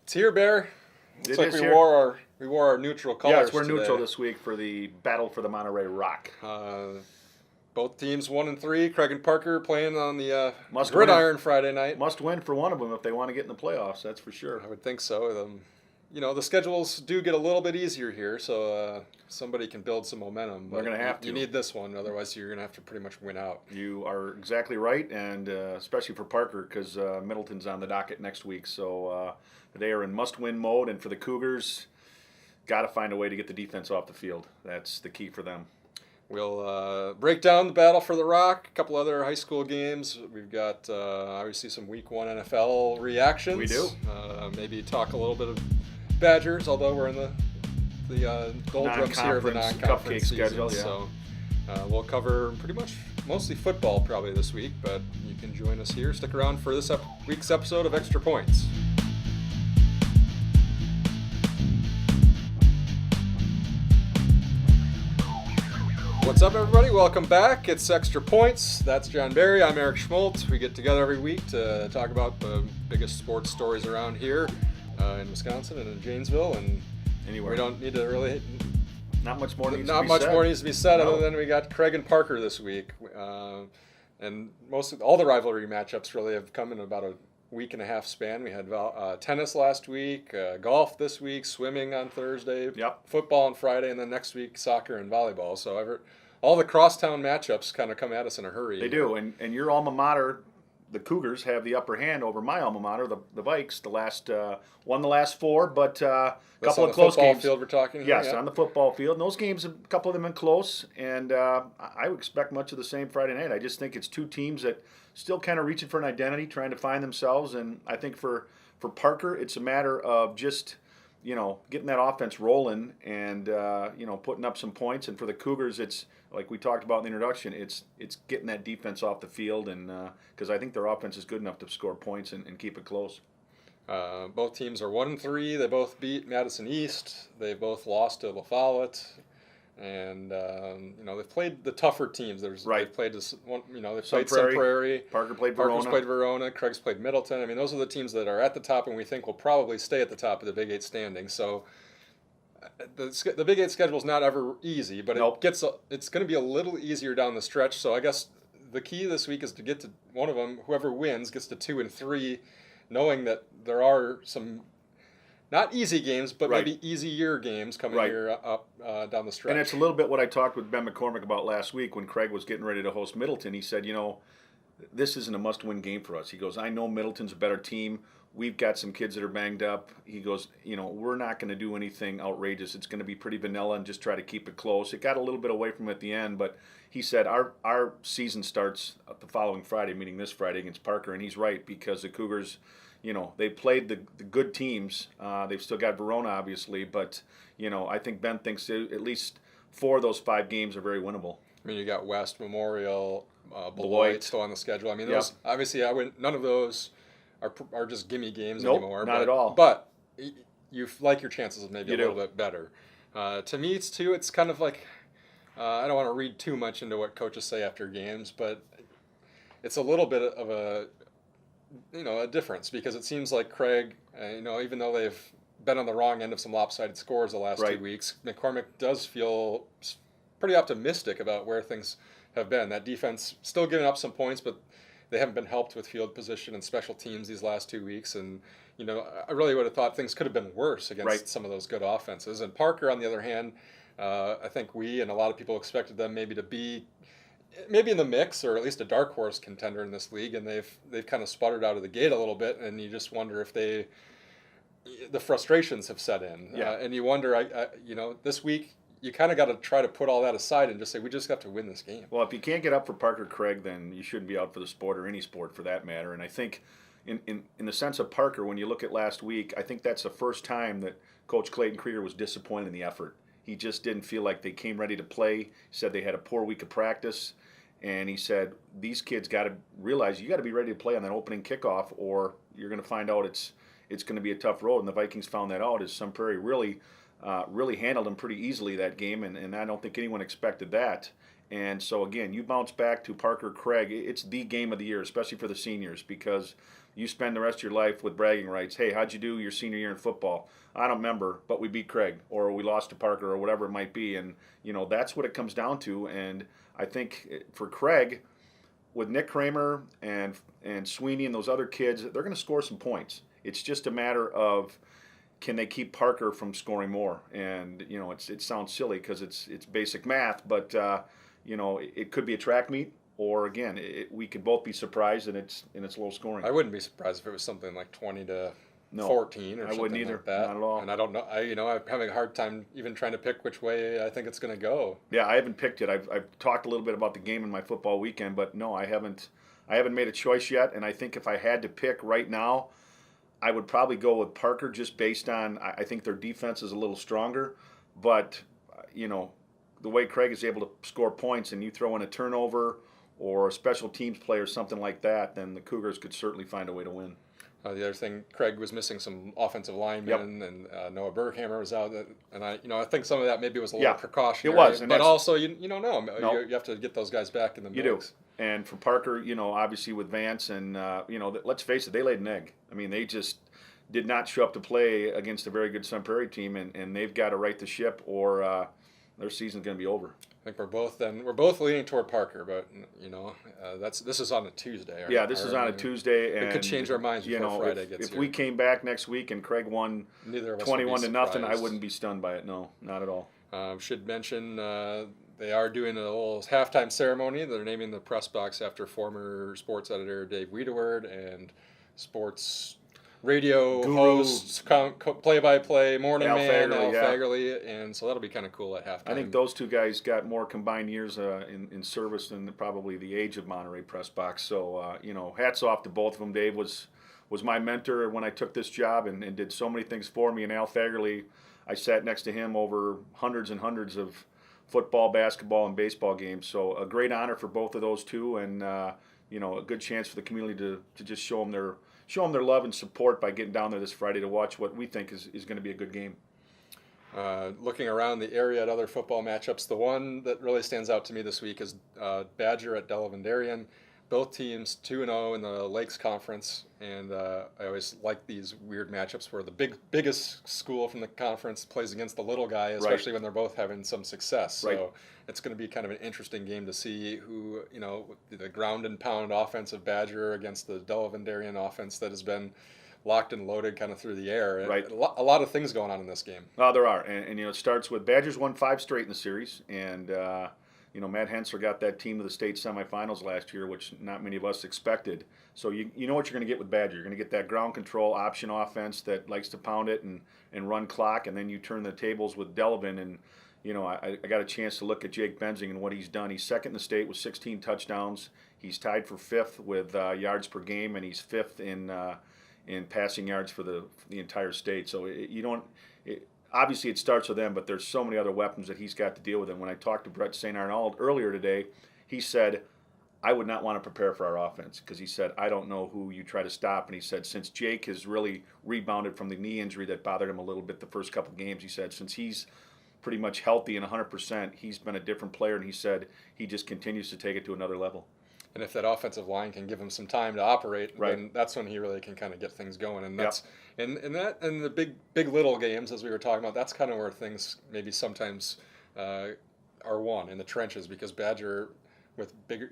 It's here, Bear. Looks It like is we here. wore our neutral colors. Yes, we're today. neutral this week for the battle for the Monterey Rock. Both teams 1-3. Craig and Parker playing on the Must gridiron Friday night. Must win for one of them if they want to get in the playoffs. That's for sure. I would think so. The schedules do get a little bit easier here, so somebody can build some momentum. They're going to have to. You need this one, otherwise you're going to have to pretty much win out. You are exactly right, and especially for Parker because Middleton's on the docket next week. So they are in must-win mode, and for the Cougars, got to find a way to get the defense off the field. That's the key for them. We'll break down the battle for the Rock, a couple other high school games. We've got obviously some Week 1 NFL reactions. We do. Maybe talk a little bit of Badgers, although we're in the doldrums here of the non-conference season. Schedule, yeah. So we'll cover pretty much mostly football probably this week, but you can join us here. Stick around for this week's episode of Xtra Points. What's up, everybody? Welcome back. It's Xtra Points. That's John Barry. I'm Eric Schmoldt. We get together every week to talk about the biggest sports stories around here in Wisconsin and in Janesville. And Anywhere. we don't need to really... Not much more needs Not much more needs to be said No. other than we got Craig and Parker this week. And all the rivalry matchups really have come in about a week and a half span. We had tennis last week, golf this week, swimming on Thursday, football on Friday, and then next week soccer and volleyball. So all the crosstown matchups kind of come at us in a hurry. They do, and your alma mater, the Cougars, have the upper hand over my alma mater, the Vikes. Won the last four, but a couple of close games. Field we're talking. Yes, yeah. on the football field. And those games, a couple of them, been close, and I would expect much of the same Friday night. I just think it's two teams that still kind of reaching for an identity, trying to find themselves, and I think for Parker, it's a matter of just getting that offense rolling and putting up some points, and for the Cougars, it's like we talked about in the introduction, it's getting that defense off the field, and because I think their offense is good enough to score points and keep it close. Both teams are 1-3. They both beat Madison East. They both lost to La Follette. And they've played the tougher teams. They've played this one. They've played Sun Prairie. Parker's played Verona. Craig's played Middleton. I mean, those are the teams that are at the top, and we think will probably stay at the top of the Big 8 standing. So the Big 8 schedule is not ever easy, but it's going to be a little easier down the stretch. So I guess the key this week is to get to one of them. Whoever wins gets to 2-3, knowing that there are some. Not easy games, but maybe easier games coming here up down the stretch. And it's a little bit what I talked with Ben McCormick about last week when Craig was getting ready to host Middleton. He said, this isn't a must-win game for us. He goes, I know Middleton's a better team. We've got some kids that are banged up. He goes, we're not going to do anything outrageous. It's going to be pretty vanilla and just try to keep it close. It got a little bit away from him at the end, but he said our season starts the following Friday, meaning this Friday against Parker, and he's right because the Cougars – they've played the good teams. They've still got Verona, obviously, but, I think Ben thinks at least 4 of those 5 games are very winnable. I mean, you got West, Memorial, Beloit still on the schedule. I mean, those obviously, none of those are just gimme games anymore. Not at all. But you like your chances of maybe a little bit better. To me, it's kind of like, I don't want to read too much into what coaches say after games, but it's a little bit of a difference because it seems like Craig, even though they've been on the wrong end of some lopsided scores the last 2 weeks, McCormick does feel pretty optimistic about where things have been. That defense still giving up some points, but they haven't been helped with field position and special teams these last 2 weeks. And, I really would have thought things could have been worse against some of those good offenses. And Parker, on the other hand, I think we and a lot of people expected them maybe to be maybe in the mix or at least a dark horse contender in this league, and they've kind of sputtered out of the gate a little bit, and you just wonder if the frustrations have set in. And you wonder, this week you kind of got to try to put all that aside and just say we just have to win this game. Well, if you can't get up for Parker Craig, then you shouldn't be out for the sport or any sport for that matter. And I think in the sense of Parker, when you look at last week, I think that's the first time that Coach Clayton Krieger was disappointed in the effort. He just didn't feel like they came ready to play. He said they had a poor week of practice. And he said, these kids got to realize you got to be ready to play on that opening kickoff or you're going to find out it's going to be a tough road. And the Vikings found that out as Sun Prairie really handled them pretty easily that game. And I don't think anyone expected that. And so, again, you bounce back to Parker Craig. It's the game of the year, especially for the seniors, because you spend the rest of your life with bragging rights. Hey, how'd you do your senior year in football? I don't remember, but we beat Craig, or we lost to Parker, or whatever it might be. And, that's what it comes down to. And I think for Craig, with Nick Kramer and Sweeney and those other kids, they're going to score some points. It's just a matter of, can they keep Parker from scoring more? And it sounds silly because it's basic math, but it could be a track meet, or again, we could both be surprised and it's low scoring. I wouldn't be surprised if it was something like 20 to No, 14 or I something wouldn't either. like that. Not at all. And I don't know. I'm having a hard time even trying to pick which way I think it's going to go. Yeah, I haven't picked it. I've talked a little bit about the game in my football weekend, but no, I haven't made a choice yet. And I think if I had to pick right now, I would probably go with Parker, just based on, I think their defense is a little stronger. But the way Craig is able to score points, and you throw in a turnover or a special teams play or something like that, then the Cougars could certainly find a way to win. The other thing, Craig was missing some offensive linemen, and Noah Berghammer was out, and I think some of that maybe was a little precautionary. It was, but also you don't know. No. You have to get those guys back in the mix. You do. And for Parker, obviously with Vance and let's face it, they laid an egg. I mean, they just did not show up to play against a very good Sun Prairie team, and they've got to right the ship, or their season's going to be over. I think we're both leaning toward Parker, but this is on a Tuesday. Yeah, this is on a Tuesday, and it could change our minds before Friday gets here. If we came back next week and Craig won 21-0, I wouldn't be stunned by it. No, not at all. Should mention they are doing a little halftime ceremony. They're naming the press box after former sports editor Dave Wiedeward and sports radio Guru, host, play-by-play morning Al man Fagerly, Al Fagerly, and so that'll be kind of cool at halftime. I think those two guys got more combined years in service than probably the age of Monterey press box. So hats off to both of them. Dave was my mentor when I took this job and did so many things for me. And Al Fagerly, I sat next to him over hundreds and hundreds of football, basketball, and baseball games. So a great honor for both of those two, and a good chance for the community to just show them their love and support by getting down there this Friday to watch what we think is going to be a good game. Looking around the area at other football matchups, the one that really stands out to me this week is Badger at Delavendarian. Both teams 2-0 in the Lakes Conference, and I always like these weird matchups where the biggest school from the conference plays against the little guy, especially when they're both having some success. So it's going to be kind of an interesting game to see who, the ground and pound offense of Badger against the Delavendarian offense that has been locked and loaded kind of through the air. Right. A lot of things going on in this game. There are, and it starts with Badgers won 5 straight in the series, and Matt Hensler got that team to the state semifinals last year, which not many of us expected. So you know what you're going to get with Badger. You're going to get that ground control option offense that likes to pound it and run clock, and then you turn the tables with Delavan. And I got a chance to look at Jake Benzing and what he's done. He's second in the state with 16 touchdowns. He's tied for 5th with yards per game, and he's 5th in passing yards for the entire state. So obviously, it starts with them, but there's so many other weapons that he's got to deal with. And when I talked to Brett St. Arnold earlier today, he said, I would not want to prepare for our offense, because he said, I don't know who you try to stop. And he said, since Jake has really rebounded from the knee injury that bothered him a little bit the first couple games, he said, since he's pretty much healthy and 100%, he's been a different player. And he said he just continues to take it to another level. And if that offensive line can give him some time to operate, then that's when he really can kind of get things going. And that's and the big little games, as we were talking about, that's kind of where things maybe sometimes are won in the trenches, because Badger with bigger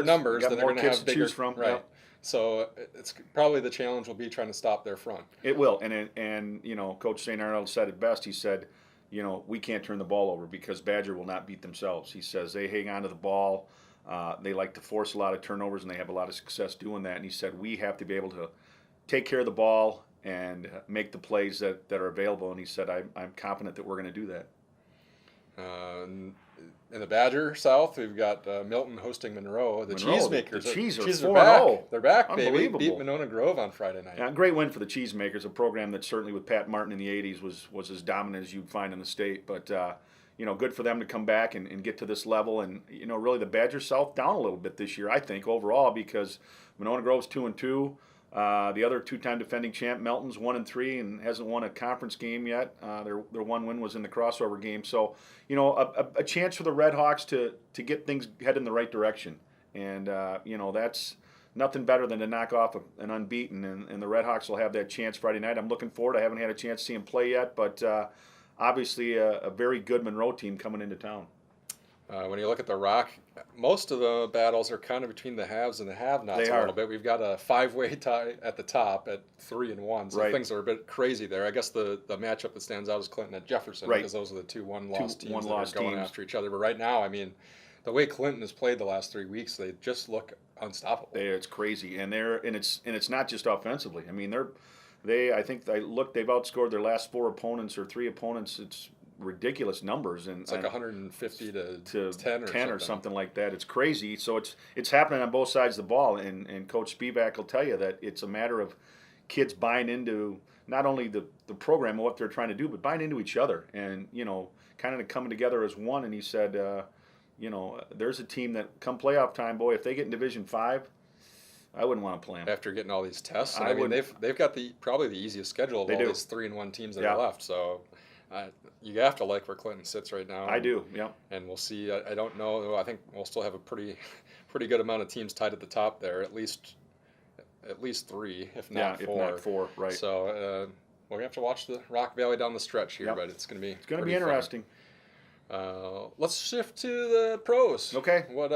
numbers, then they're going to have bigger. Choose from. Right. Yep. So it's probably the challenge will be trying to stop their front. It will, and Coach St. Arnold said it best. He said, we can't turn the ball over because Badger will not beat themselves. He says they hang on to the ball. They like to force a lot of turnovers, and they have a lot of success doing that. And he said we have to be able to take care of the ball and make the plays that are available. And he said I'm confident that we're going to do that. In the Badger South, we've got Milton hosting Monroe. The Cheesemakers. The Cheese are back. They're back, baby. Beat Monona Grove on Friday night. Yeah, great win for the Cheesemakers, a program that certainly with Pat Martin in the 80s was as dominant as you'd find in the state. But good for them to come back and get to this level. And, really the Badger South down a little bit this year, I think, overall, because Monona Grove's 2-2. The other two-time defending champ, Melton's 1-3 and hasn't won a conference game yet. Their one win was in the crossover game. So, a chance for the Red Hawks to get things head in the right direction. And, nothing better than to knock off an unbeaten, and the Redhawks will have that chance Friday night. I'm looking forward. I haven't had a chance to see them play yet, but obviously a very good Monroe team coming into town. When you look at the Rock, most of the battles are kind of between the haves and the have-nots a little bit. We've got a 5-way tie at the top at 3-1, so things are a bit crazy there. I guess the matchup that stands out is Clinton at Jefferson, because those are the two one-loss teams that are going after each other. But right now, I mean, the way Clinton has played the last 3 weeks, they just look unstoppable. It's crazy, and it's not just offensively. I mean, they've outscored their last 4 opponents or 3 opponents. It's ridiculous numbers, and it's like 150 to 10 or something like that. It's crazy. So it's happening on both sides of the ball, and Coach Spivak will tell you that it's a matter of kids buying into not only the program and what they're trying to do, but buying into each other, and kind of coming together as one. And he said, there's a team that come playoff time, boy, if they get in Division 5, I wouldn't want to play them after getting all these tests. I mean, they've got probably the easiest schedule of all these 3-1 teams that are left. So. You have to like where Clinton sits right now. I do, yeah. And we'll see. I don't know. I think we'll still have a pretty good amount of teams tied at the top there. At least 3, if not 4. If not 4, right. So we're gonna have to watch the Rock Valley down the stretch here, but it's gonna be interesting. Let's shift to the pros. Okay. What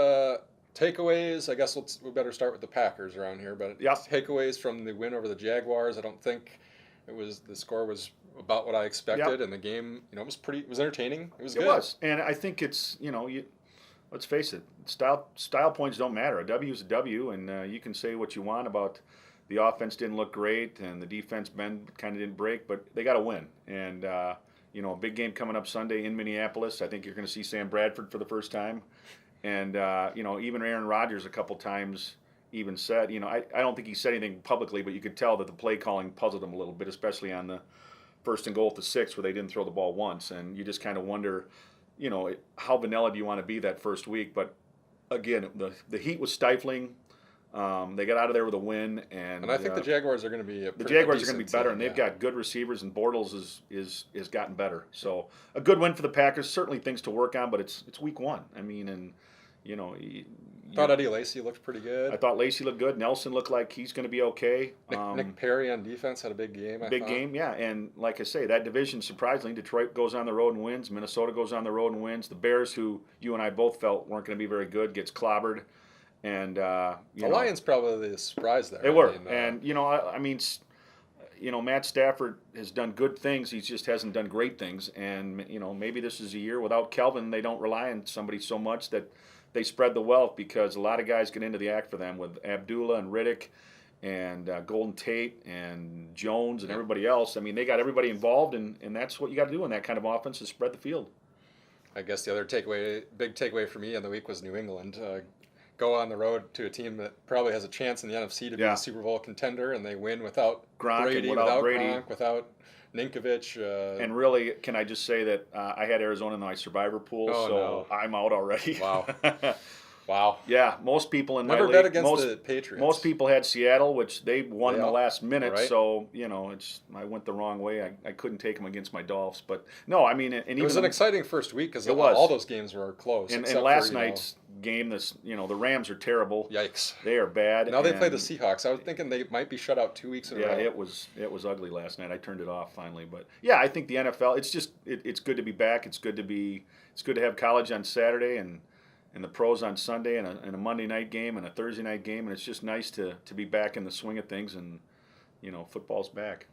takeaways? I guess we better start with the Packers around here. But takeaways from the win over the Jaguars. I don't think the score was about what I expected, and the game, it was entertaining. It was good. It was, and I think it's, let's face it, style points don't matter. A W is a W, and you can say what you want about the offense didn't look great and the defense kind of didn't break, but they got to win. And a big game coming up Sunday in Minneapolis. I think you're going to see Sam Bradford for the first time, and even Aaron Rodgers a couple times even said, I don't think he said anything publicly, but you could tell that the play calling puzzled him a little bit, especially on the 1st and goal at the 6 where they didn't throw the ball once, and you just kind of wonder, how vanilla do you want to be that first week? But again, the heat was stifling. They got out of there with a win, and I think the Jaguars are going to be better, and they've got good receivers, and Bortles is gotten better. So a good win for the Packers. Certainly things to work on, but it's week 1. I mean, and I thought Eddie Lacy looked pretty good. I thought Lacy looked good. Nelson looked like he's going to be okay. Nick Perry on defense had a big game. Big game, yeah. And like I say, that division, surprisingly, Detroit goes on the road and wins. Minnesota goes on the road and wins. The Bears, who you and I both felt weren't going to be very good, gets clobbered. And the Lions probably the surprise there. They were. And Matt Stafford has done good things. He just hasn't done great things. And maybe this is a year without Kelvin. They don't rely on somebody so much that they spread the wealth, because a lot of guys get into the act for them with Abdullah and Riddick and Golden Tate and Jones and everybody else. I mean, they got everybody involved, and that's what you got to do in that kind of offense, is spread the field. I guess the other big takeaway for me in the week was New England. Go on the road to a team that probably has a chance in the NFC to be a Super Bowl contender, and they win without Brady, without Gronk, without Ninkovich. And really, can I just say that I had Arizona in my survivor pool, I'm out already. Wow. Wow. Yeah, most people in my league. Never bet against the Patriots. Most people had Seattle, which they won in the last minute. Right. So I went the wrong way. I couldn't take them against my Dolphs. But no, I mean, and it was an exciting first week because all those games were close. And last night's game, the Rams are terrible. Yikes. They are bad. Now they play the Seahawks. I was thinking they might be shut out 2 weeks in a row. Yeah, it was ugly last night. I turned it off finally. But yeah, I think the NFL. It's just it's good to be back. It's good to have college on Saturday and the pros on Sunday, and a Monday night game and a Thursday night game, and it's just nice to be back in the swing of things, and football's back.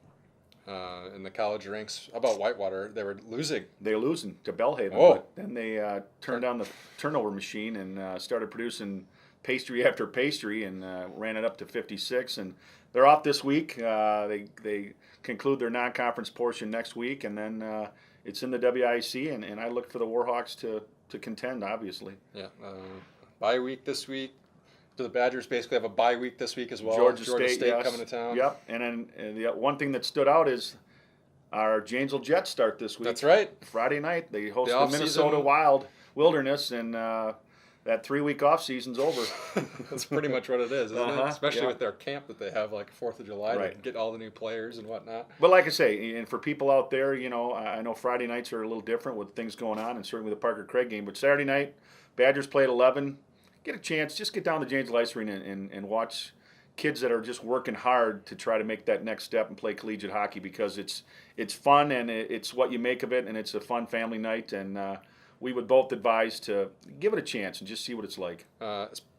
In the college ranks, how about Whitewater? They were losing. They were losing to Belhaven, but then they turned down the turnover machine and started producing pastry after pastry, and ran it up to 56. And they're off this week. They conclude their non-conference portion next week, and then it's in the WIAC, and I look for the Warhawks to contend, obviously. Yeah. Bye week this week. Do the Badgers basically have a bye week this week as well? Georgia State yes. coming to town. Yep. And then the one thing that stood out is our Janesville Jets start this week. That's right. Friday night. They host the Minnesota Wilderness, and that 3-week off season's over. That's pretty much what it is, isn't it? Especially with their camp that they have, like 4th of July, to get all the new players and whatnot. But like I say, and for people out there, I know Friday nights are a little different with things going on, and certainly the Parker Craig game. But Saturday night, Badgers play at 11. get a chance, just get down to Janesville Ice Arena and watch kids that are just working hard to try to make that next step and play collegiate hockey, because it's fun and it's what you make of it, and it's a fun family night, and we would both advise to give it a chance and just see what it's like.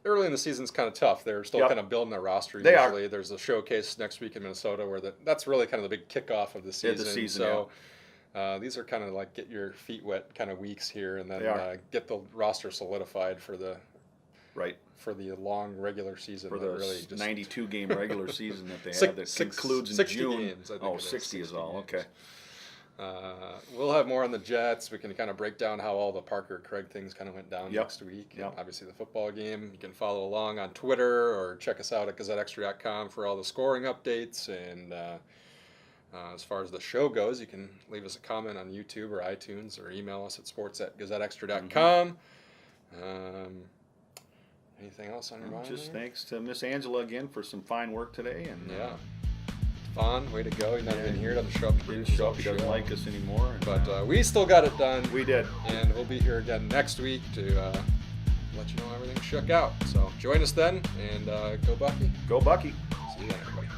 Early in the season is kind of tough. They're still kind of building their roster They usually. are. There's a showcase next week in Minnesota where that's really kind of the big kickoff of the season. So these are kind of like get your feet wet kind of weeks here, and then get the roster solidified for the long regular season. For the really just 92-game regular season that they have that concludes in 60 June. Games, I think 60 is all. games. Okay. We'll have more on the Jets. We can kind of break down how all the Parker Craig things kind of went down next week. Yep. And obviously the football game. You can follow along on Twitter or check us out at GazetteXtra.com for all the scoring updates. And as far as the show goes, you can leave us a comment on YouTube or iTunes or email us at sports@GazetteXtra.com. Anything else on your mind? Just thanks to Miss Angela again for some fine work today. And Fawn, way to go. He's not even here. Doesn't show up. He doesn't like us anymore. And, but we still got it done. We did. And we'll be here again next week to let you know how everything shook out. So join us then, and go Bucky. Go Bucky. See you then, everybody.